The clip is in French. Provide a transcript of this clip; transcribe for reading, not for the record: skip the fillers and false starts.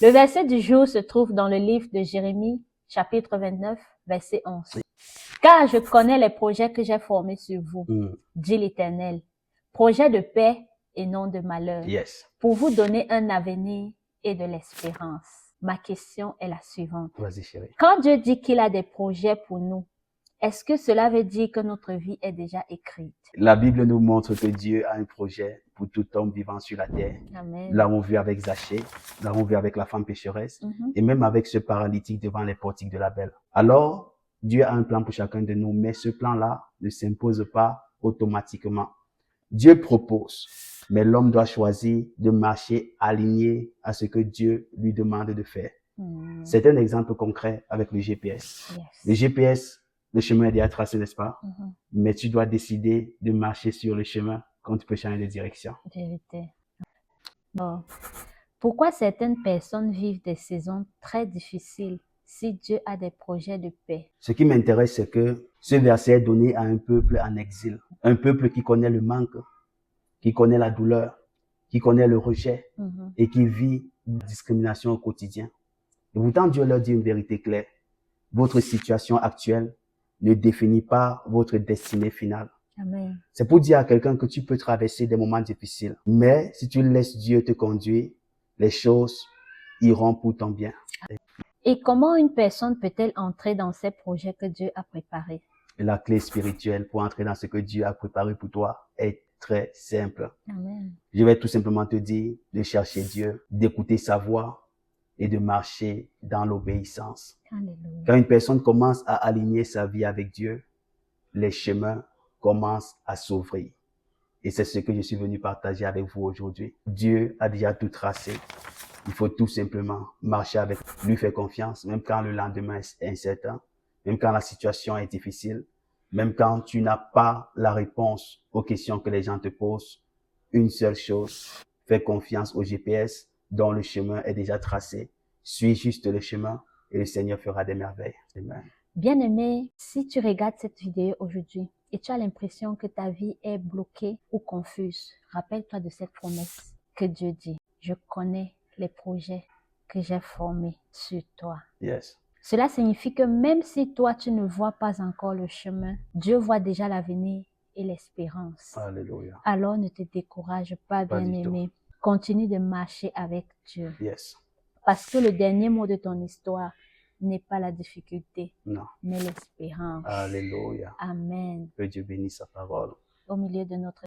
Le verset du jour se trouve dans le livre de Jérémie, chapitre 29, verset 11. Car je connais les projets que j'ai formés sur vous, dit l'Éternel, projets de paix et non de malheur, pour vous donner un avenir et de l'espérance. Ma question est la suivante. Vas-y, chérie. Quand Dieu dit qu'il a des projets pour nous, est-ce que cela veut dire que notre vie est déjà écrite? La Bible nous montre que Dieu a un projet pour tout homme vivant sur la terre. Amen. Nous l'avons vu avec Zachée, nous l'avons vu avec la femme pécheresse, et même avec ce paralytique devant les portiques de la belle. Alors, Dieu a un plan pour chacun de nous, mais ce plan-là ne s'impose pas automatiquement. Dieu propose, mais l'homme doit choisir de marcher aligné à ce que Dieu lui demande de faire. C'est un exemple concret avec le GPS. Le GPS, le chemin est déjà tracé, n'est-ce pas? Mais tu dois décider de marcher sur le chemin quand tu peux changer de direction. Vérité. Bon. Pourquoi certaines personnes vivent des saisons très difficiles si Dieu a des projets de paix? Ce qui m'intéresse, c'est que ce verset est donné à un peuple en exil. Un peuple qui connaît le manque, qui connaît la douleur, qui connaît le rejet et qui vit une discrimination au quotidien. Et pourtant, Dieu leur dit une vérité claire. Votre situation actuelle ne définit pas votre destinée finale. Amen. C'est pour dire à quelqu'un que tu peux traverser des moments difficiles. Mais si tu laisses Dieu te conduire, les choses iront pour ton bien. Et comment une personne peut-elle entrer dans ces projets que Dieu a préparés? Et la clé spirituelle pour entrer dans ce que Dieu a préparé pour toi est très simple. Amen. Je vais tout simplement te dire de chercher Dieu, d'écouter sa voix et de marcher dans l'obéissance. Alléluia. Quand une personne commence à aligner sa vie avec Dieu, les chemins commencent à s'ouvrir. Et c'est ce que je suis venu partager avec vous aujourd'hui. Dieu a déjà tout tracé. Il faut tout simplement marcher avec lui, faire confiance, même quand le lendemain est incertain, même quand la situation est difficile, même quand tu n'as pas la réponse aux questions que les gens te posent. Une seule chose, fais confiance au GPS dont le chemin est déjà tracé. Suis juste le chemin et le Seigneur fera des merveilles. Amen. Bien-aimé, si tu regardes cette vidéo aujourd'hui et tu as l'impression que ta vie est bloquée ou confuse, rappelle-toi de cette promesse que Dieu dit. Je connais les projets que j'ai formés sur toi. Yes. Cela signifie que même si toi, tu ne vois pas encore le chemin, Dieu voit déjà l'avenir et l'espérance. Alléluia. Alors ne te décourage pas, Pas du bien-aimé. Continue de marcher avec Dieu. Yes. Parce que le dernier mot de ton histoire n'est pas la difficulté, Non. mais l'espérance. Alléluia. Amen. Que Dieu bénisse sa parole. Au milieu de notre